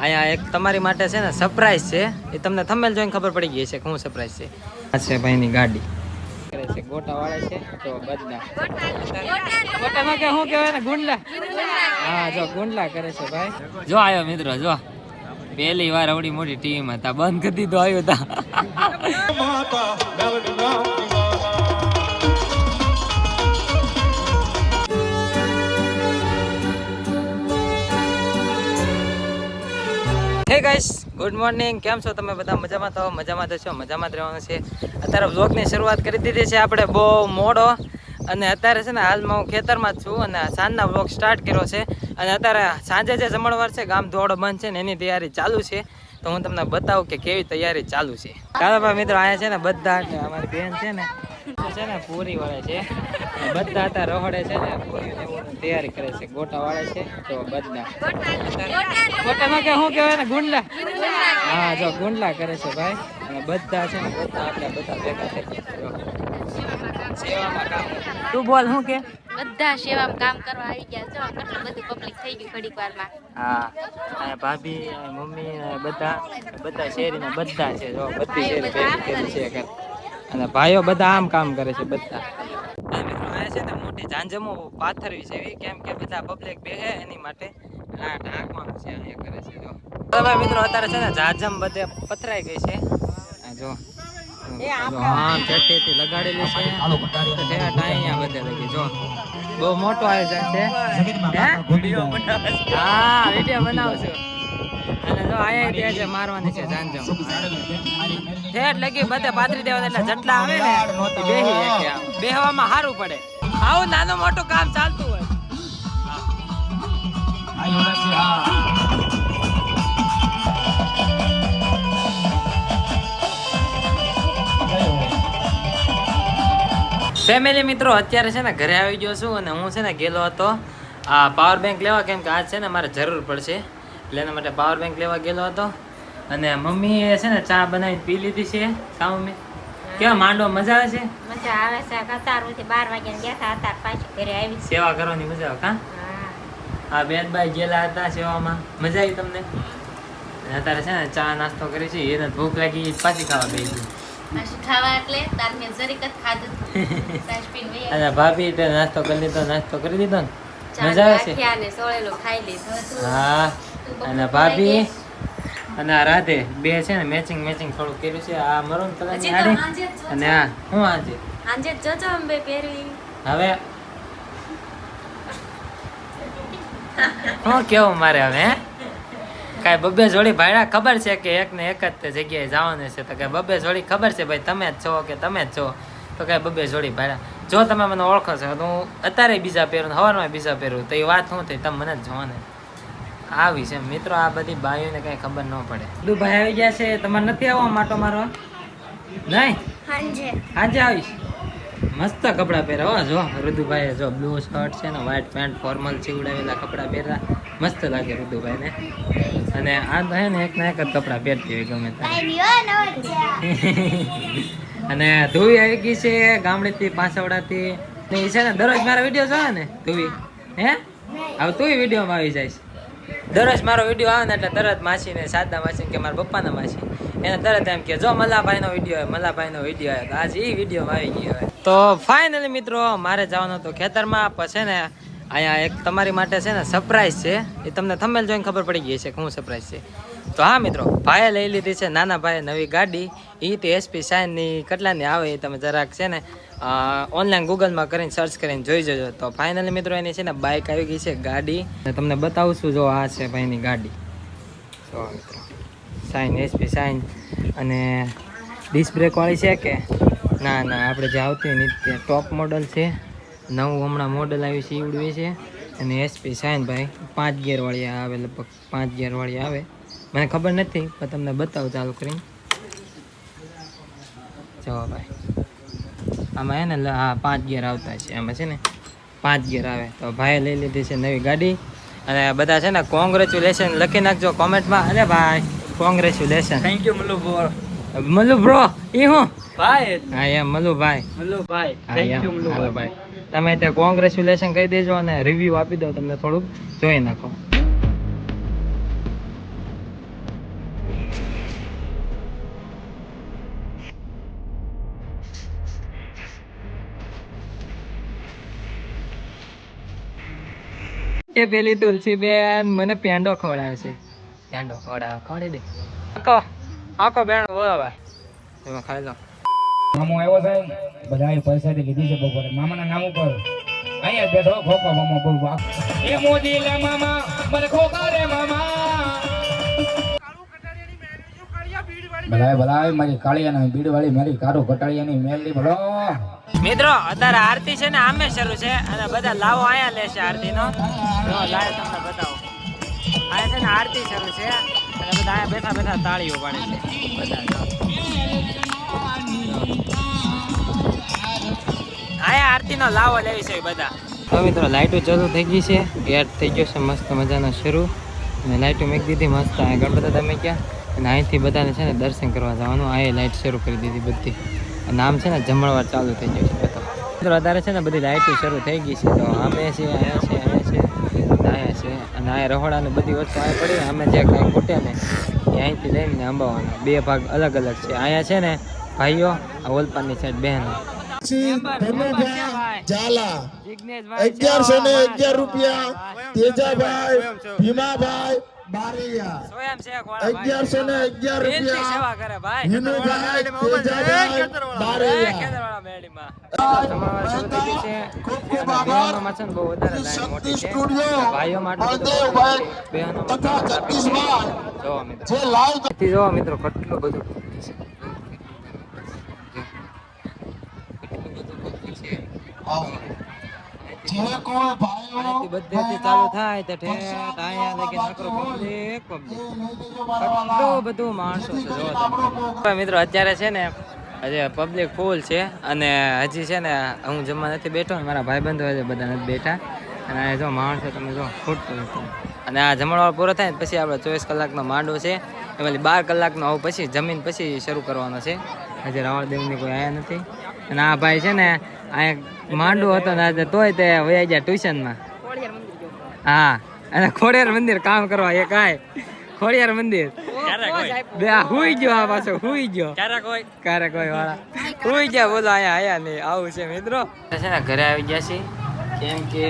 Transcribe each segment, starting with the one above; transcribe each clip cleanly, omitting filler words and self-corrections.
અહીંયા એક તમારી માટે છે ને સરપ્રાઈઝ છે, એ તમને થંબનેલ જોઈને ખબર પડી ગઈ છે કે શું સરપ્રાઈઝ છે. આ છે ભાઈની ગાડી કરે છે, ગોટા વાળે છે તો બધા ગોટામાં કે શું કહેવાય ને, ગુંડલા. હા જો ગુંડલા કરે છે ભાઈ. જો આવ્યો મિત્રો, જો પહેલી વાર આવડી મોટી ટીમ હતા, બંધ કરી દીધું, આવ્યું હતા. હે ગાઈસ, ગુડ મોર્નિંગ. કેમ છો તમે બધા? મજામાં તો મજામાં તો છો, મજામાં જ રહેવાનું છે. અત્યારે વ્લોગની શરૂઆત કરી દીધી છે આપણે બહુ મોડો, અને અત્યારે છે ને હાલમાં હું ખેતરમાં જ છું અને સાંજના વ્લોગ સ્ટાર્ટ કર્યો છે. અને અત્યારે સાંજે જે જમણવાર છે, ગામ ધોળો બંધ છે ને એની તૈયારી ચાલુ છે. તો હું તમને બતાવું કે કેવી તૈયારી ચાલુ છે. ચાલો ભાઈ મિત્રો, અહીંયા છે ને બધા અમારી બેન છે ને પૂરી વળે છે, બધા અત્યારે રહોડે છે ને પૂરી તૈયારી કરે છે, ગોટા વાળે છે તો બધા ગોટામાં કે શું કહેવાય ને, ગુંડલા. હા જો ગુંડલા કરે છે ભાઈ. અને બધા છે ને બધા આપણે બધા ભેગા થઈ ગયા સેવામાં કામ. તું બોલ શું કે? બધા સેવામાં કામ કરવા આવી ગયા છો. કેટલું બધું પબ્લિક થઈ ગયું ઘડીક વારમાં. હા, અને ભાભી મમ્મી બધા શેરીના બધા છે, જો બધી શેરી ભેગી કરી છે. અને ભાઈઓ બધા આમ કામ કરે છે બધા. મિત્રો આ છે ને મોટી ઝાંઝમો પાથરવી છે એવી, કેમ કે બધા પબ્લિક બેહે એની માટે આ ઢાંકવાનું છે, અહીંયા કરે છે. જો ભાઈ મિત્રો, અત્યારે છે ને ઝાંઝમ બધે પથરાઈ ગઈ છે. જો આમ ચેટી લગાડેલી છે, અહીંયા બધે લગી. જો બહુ મોટો આયોજન છે. હા, વિડીયો બનાવશું. અને જો આયા છે મારવાની છે ઝાંઝમ. ઠેઠ લગી બધે પાથરી દેવા, એટલે જેટલા આવે ને બેહી બેહવામાં સારું પડે. આવું નાનું મોટું કામ ચાલતું હોય. ફેમિલી મિત્રો, અત્યારે છે ને ઘરે આવી ગયો છું અને હું છે ને ગયેલો હતો આ પાવર બેંક લેવા, કેમ કે આજ છે ને મારે જરૂર પડશે, એટલે એના માટે પાવર બેંક લેવા ગયેલો હતો. અને મમ્મીએ છે ને ચા બનાવીને પી લીધી છે. કા મમ્મી, કેવા માંડો? મજા આવે છે? મજા આવે છે. કતારથી 12 વાગ્યા ગયા હતા, અત્યારે પાછી ઘરે આવી. સેવા કરવાની મજા આવે. કા હા, બેનભાઈ ગયેલા હતા સેવામાં, મજા આવી તમને? અત્યારે છે ને ચા નાસ્તો કરી છે, એને ભૂખ લાગી, પાછી ખાવા બેસી. ખાવા એટલે તારને જરીક જ ખાધું. અને ભાભી તે નાસ્તો કરી લીધો ને મજા આવે છે. હા, અને ભાભી અને આ રાધે બે છે ને મેચિંગ થોડું કર્યું છે. આ મરૂન કલરની સાડી અને આ હું આજે જોજો અંબે પહેરવી. હવે હું કેવું મારે હવે કાંઈ બબ્બે જોડી ભાડા ખબર છે કે એક ને એક જ જગ્યાએ જવાનું છે, તો કે બબ્બે જોડી ખબર છે ભાઈ તમે જ છો કે તમે જ છો, તો કાંઈ બબ્બે જોડી ભાડા. જો તમે મને ઓળખો છો તો હું અત્યારે બીજા પહેરું, સવારમાં બીજા પહેરું, તો એ વાત શું થઈ? તમે મને જ જોવા ને આવી છે મિત્રો. આ બધી બાઈઓને કઈ ખબર ન પડે. બધું ભાઈ આવી ગયા છે, તમારે નથી આવવા માટો મારવા? નહીં, આજે આવીશ. મસ્ત કપડાં પહેર્યા હો. જો ઋતુભાઈ જો બ્લુ શર્ટ છે ને વ્હાઈટ પેન્ટ, ફોર્મલ સીવડાવેલા કપડાં પહેર્યા, મસ્ત લાગે ઋતુભાઈને. અને આ તો હે ને એક ના એક જ કપડાં પહેરતી હોય ગમે ત્યારે. અને ધુવી આવી ગઈ છે ગામડેથી, પાછવડાથી. એ છે ને દરરોજ મારા વિડીયો જોવે ને ધુવી. હે હવે તું વિડીયોમાં આવી જાય. દરરોજ મારો વિડીયો આવે ને એટલે તરત માસીને, સાદા માસીને કે મારા પપ્પાના માસી, એને તરત એમ કે જો મલ્લાભાઈનો વિડીયો આવે, મલ્લાભાઈનો વિડીયો આવે. તો આજે એ વિડીયોમાં આવી ગયો હોય. તો ફાઇનલી મિત્રો, મારે જવાનું હતું ખેતરમાં. પછી ને અહીંયા એક તમારી માટે છે ને સરપ્રાઈઝ છે, એ તમને થંબનેલ જોઈને ખબર પડી ગઈ છે કે શું સરપ્રાઈઝ છે. તો હા મિત્રો, ભાઈએ લઈ લીધી છે, નાના ભાઈએ નવી ગાડી. એ તે એસપી શાઇનની કેટલાની આવે એ તમે જરાક છે ને ઓનલાઈન ગૂગલમાં કરીને સર્ચ કરીને જોઈ જજો. તો ફાઇનલી મિત્રો એની છે ને બાઇક આવી ગઈ છે, ગાડી. તમને બતાવું છું. જો આ છે ભાઈની ગાડી. જો મિત્રો શાઇન, એસપી શાઇન. અને ડિસ્ક બ્રેકવાળી છે કે ના આપણે જે આવતી હોય ને ટોપ મોડલ છે, નવું હમણાં મોડલ આવ્યું છે ઈવડવી છે. અને એસપી શાઇન ભાઈ 5 ગિયરવાળી આવે, લગભગ 5 ગિયરવાળી આવે, મને ખબર નથી પણ તમને બતાવું ચાલુ કરીને. જો ભાઈ આમાં હે ને હા 5 ગિયર આવતા છે, આમાં છે ને 5 ગિયર આવે. તો ભાઈએ લઈ લીધી છે નવી ગાડી. અને બધા છે ને કોંગ્રેચ્યુલેશન લખી નાખજો કોમેન્ટમાં. અરે ભાઈ congratulation. Thank you Mallu bro. એ હું ભાઈ. હા એમ મલ્લુભાઈ. થેન્ક યુ ભાઈ. તમે ત્યાં કોંગ્રેચ્યુલેશન કહી દેજો અને રિવ્યુ આપી દો, તમને થોડુંક જોઈ નાખો. એ પેલી તુલસી બેન મને પેંડો ખવડાવે છે. પેંડો ખવડાવી દે. આખો બેન બોલાવે એમાં ખાઈ લો. મામો આવ્યો છે, બધાએ પૈસાથી લીધી છે બપોરે. મામાના નામ ઉપર અહીંયા બેઠો ખોખો મામા બહુ વાક. એ મોદી લે મામા મને ખોખા રે મામા. ભલાય મારી કાળિયાના બીડ વાળી મારી કારો કટાળિયાની મેલની ભલો. મિત્રો અત્યારે આરતી છે ને આમે શરૂ છે અને બધા લાવો આયા લેશે આરતી નો. લાઈવ તમને બતાવો. આયા છે ને આરતી શરૂ છે અને બધા આયા બેઠા બેઠા તાળીઓ પાડે છે બધા. આયા આરતી નો લાવો લેવી છે બધા. તો મિત્રો લાઈટો ચાલુ થઈ ગઈ છે, ગેટ થઈ ગયો છે મસ્ત મજાનો શરૂ અને લાઈટો મેક દીધી મસ્ત. આ ગણપત તમે ક્યાં અને અહીંથી બધાને છે ને દર્શન કરવા જવાનું. આ લાઈટ શરૂ કરી દીધી બધી અને આમ છે ને જમણવાર ચાલુ થઈ ગયું છે બધો. મિત્રો અત્યારે છે ને બધી લાઈટો શરૂ થઈ ગઈ છે. તો આમે છે, અહીંયા છે, અહીંયા છે, અહીંયા છે અને આ રહોડાને બધી વસ્તુ આ પડી. અમે જે કાંઈ ખૂટે ને એ અહીંથી લઈને અંબાવાનો. બે ભાગ અલગ અલગ છે. અહીંયા છે ને ભાઈઓ, આ ઓલપાની સાઈડ બહેનો. ઝાલા 1111 રૂપિયા, તેજાભાઈ, ભીમાભાઈ બારૈયા 1111 રૂપિયા, વિનુભાઈ, તેજાભાઈ બારૈયા. જોવા મિત્રો કેટલું બધું ચાલુ થાય તો બધું માણસો છે. મિત્રો અત્યારે છે ને હજી પબ્લિક ફૂલ છે અને હજી છે ને હું જમવા નથી બેઠો, મારા ભાઈબંધો હજી બધા નથી બેઠા અને આ જો માણસો તમે જો ખૂટતું અને આ જમણવાર પૂરો થાય ને પછી આપણે 24 કલાકનો માંડવો છે એ વળી 12 કલાકનો આવું પછી જમીન પછી શરૂ કરવાનો છે. હજી રાવણદેવની કોઈ આયા નથી અને આ ભાઈ છે ને અહીંયા માંડવો હતો ને આજે તોય તે વયા ગયા ટ્યુશનમાં. હા અને ખોડિયાર મંદિર કામ કરવા એ કાંઈ ખોડિયાર મંદિર બે હુઈ ગયો. આ પાછો હુઈ ગયો ક્યારેક કોઈ વાળા હુઈ ગયા. બોલો અહીંયા આયા નહીં આવું છે મિત્રો. છે ને ઘરે આવી ગયા છીએ કેમ કે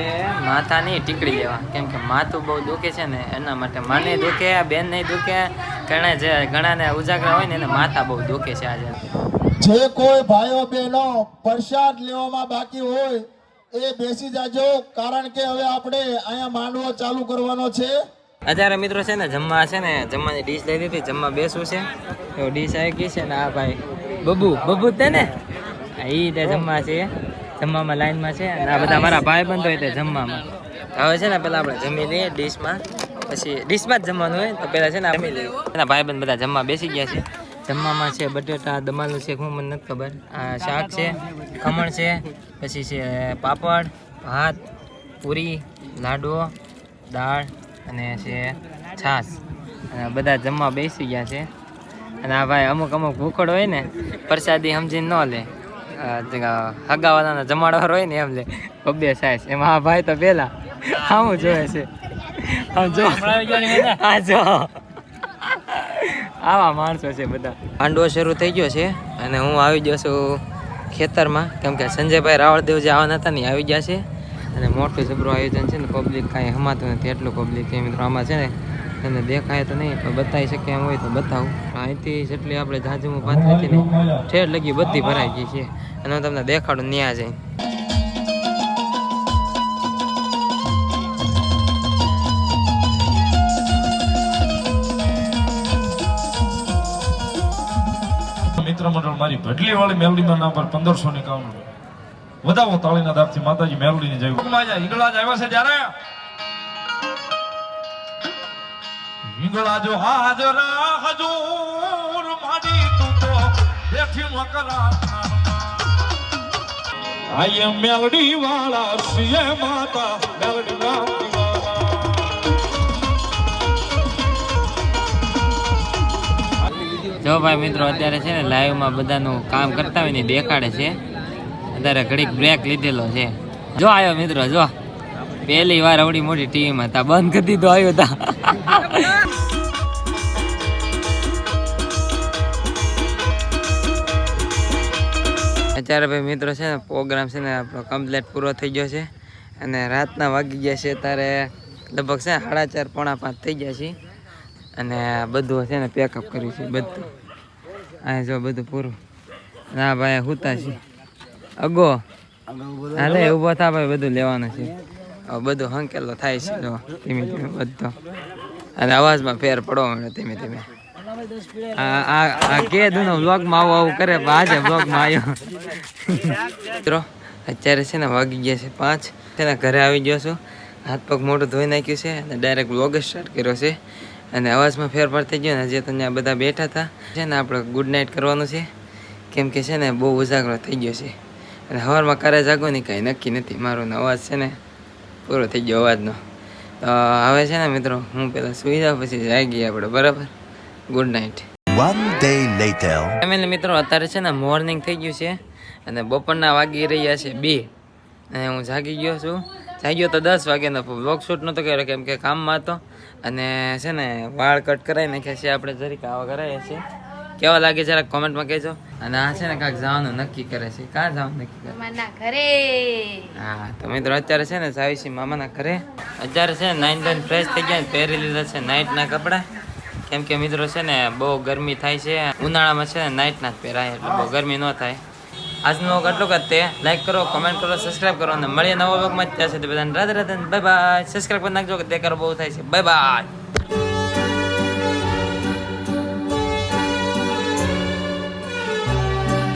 માથાની ટીકડી લેવા, કેમ કે માથું બહુ દુખે છે ને એના માટે. મને દુખે, બેન નહીં દુખે, ઘણાને ઉજાગરા હોય ને એને માથા બહુ દુખે છે આજે. જે કોઈ ભાઈઓ બહેનો પ્રસાદ લેવામાં બાકી હોય એ બેસી જાજો, કારણ કે હવે આપણે અહીંયા માંડવો ચાલુ કરવાનો છે. અત્યારે મિત્રો છે ને જમવા છે ને જમવાની ડીશ લઈ લીધી, જમવા બેસવું છે તો ડીશ આવી ગઈ છે ને આ ભાઈ બબુ તે ને એ તે જમવા છે, જમવામાં લાઈનમાં છે અને આ બધા મારા ભાઈ બંધો હોય તે જમવામાં. હવે છે ને પેલા આપણે જમી લઈએ ડીશમાં, પછી ડીશમાં જ જમવાનું હોય તો પેલા છે ને જમી લઈએ. એના ભાઈ બંધ બધા જમવા બેસી ગયા છે. જમવામાં છે બટેટા દમાલું છે, હું મને નથી ખબર. આ શાક છે, ખમણ છે, પછી છે પાપડ, ભાત, પૂરી, લાડવો, દાળ અને છે છાશ. અને બધા જમવા બેસી ગયા છે. અને આ ભાઈ અમુક ભૂખડ હોય ને પ્રસાદી સમજીને ન લે, હગાવાલાનો જમાડવાર હોય ને એમ લે બબ્બે સાઈઝ. એમાં આ ભાઈ તો પેલા આવું જોવે છે. હા જો આવા માણસો છે બધા. માંડવો શરૂ થઈ ગયો છે અને હું આવી ગયો છું ખેતરમાં, કેમ કે સંજયભાઈ રાવળદેવ જે આવવાના હતા ને આવી ગયા છે અને મોટું જબરું આયોજન છે ને. પબ્લિક કાંઈ હમાતું નથી એટલું પબ્લિક છે મિત્રો. આમાં છે ને તમને દેખાય તો નહીં પણ બતાવી શકે એમ હોય તો બતાવું. અહીંથી જેટલી આપણે જાજુમાં પાથરી ને ઠેર લગી બધી ભરાઈ ગઈ છે અને હું તમને દેખાડું ન્યા જઈ. મિત્ર મંડળ મારી ભટલી વાળી મેલડીમાં નામ પર 1551 વધાવો તાળીના દાબથી માતાજી મેલડીની જય. ઈંગળા જ આવ્યા છે જ્યારે ઈંગળા જો હાજર હજૂર માડી તું તો બેઠી મકરા આઈ એમ મેલડી વાળા સિએ માતા મેલડી વાળા. જો ભાઈ મિત્રો અત્યારે છે ને લાઈવમાં બધાનું કામ કરતા હોય ને દેખાડે છે. અત્યારે ઘડીક બ્રેક લીધેલો છે. જો આવ્યો મિત્રો, જો પહેલી વાર આવડી મોટી ટીવીમાં હતા, બંધ કરી દીધો આવ્યો હતા. અત્યારે ભાઈ મિત્રો છે ને પ્રોગ્રામ છે ને આપણો કમ્પ્લીટ પૂરો થઈ ગયો છે અને રાતના વાગી ગયા છે ત્યારે લગભગ છે 4:30 પોણા 5 થઈ ગયા છે અને બધું છે ને પેકઅપ કર્યું છે બધું. આ જો બધું પૂરું. ના ભાઈ હુતા છે અગો હાલે ઊભો થા ભાઈ, બધું લેવાનું છે. હવે બધું હંકેલો થાય છે જો ધીમે ધીમે બધો, અને અવાજમાં ફેર પડવા માંડ્યો ધીમે ધીમે. આ કે દુનો વ્લોગમાં આવું કરે, પણ આજે વ્લોગમાં આવ્યો. મિત્રો અત્યારે છે ને વાગી ગયા છે 5 છે ને ઘરે આવી ગયો છું. હાથ પગ મોઢું ધોઈ નાખ્યું છે અને ડાયરેક્ટ વ્લોગ સ્ટાર્ટ કર્યો છે. અને અવાજમાં ફેરફાર થઈ ગયો ને, હજી તો ત્યાં બધા બેઠા હતા છે ને. આપણે ગુડ નાઇટ કરવાનું છે કેમ કે છે ને બહુ ઉજાગરો થઈ ગયો છે. અને સવારમાં કરે જાગો ને કાંઈ નક્કી નથી. મારો અવાજ છે ને પૂરો થઈ ગયો અવાજનો. તો હવે છે ને મિત્રો હું પહેલાં સુઈ જાઉં, પછી જાગીએ આપણે, બરાબર? Good night. One day later. Family મિત્રો અત્યારે છે ને મોર્નિંગ થઈ ગયું છે અને બપોરના વાગી રહ્યા છે 2 અને હું જાગી ગયો છું. જાગ્યો તો 10 વાગ્યાનો, વ્લોગ શૂટ નહોતો કર્યો કેમ કે કામમાં હતો. અને છે ને વાળ કટ કરાવી નાખ્યા છે આપણે, જરીક આવા કરાવ્યા છે. કેવા લાગે જરાક કોમેન્ટમાં કહેજો. અને આ છે ને કાંઈક જવાનું નક્કી કરે છે. ક્યાં જવાનું નક્કી કરે? મામાના ઘરે. હા તો મિત્રો અત્યારે છે ને જાવી છે મામાના ઘરે. અત્યારે છે ને નાઈન ધોઈને ફ્રેશ થઈ ગયા, પહેરી લીધા છે નાઇટના કપડાં. કેમ કે મિત્રો છે ને બહુ ગરમી થાય છે ઉનાળામાં, છે ને નાઇટના જ પહેરાય એટલે બહુ ગરમી ન થાય. આજનો વ્લોગ આટલું જ તે. લાઈક કરો, કમેન્ટ કરો, સબસ્ક્રાઈબ કરો અને મળીએ નવા વ્લોગમાં. ત્યાં સુધી બધાને Radhe Radhe, bye bye. Subscribe કરી નાખજો કે તે કરો બહુ થાય છે. Bye bye.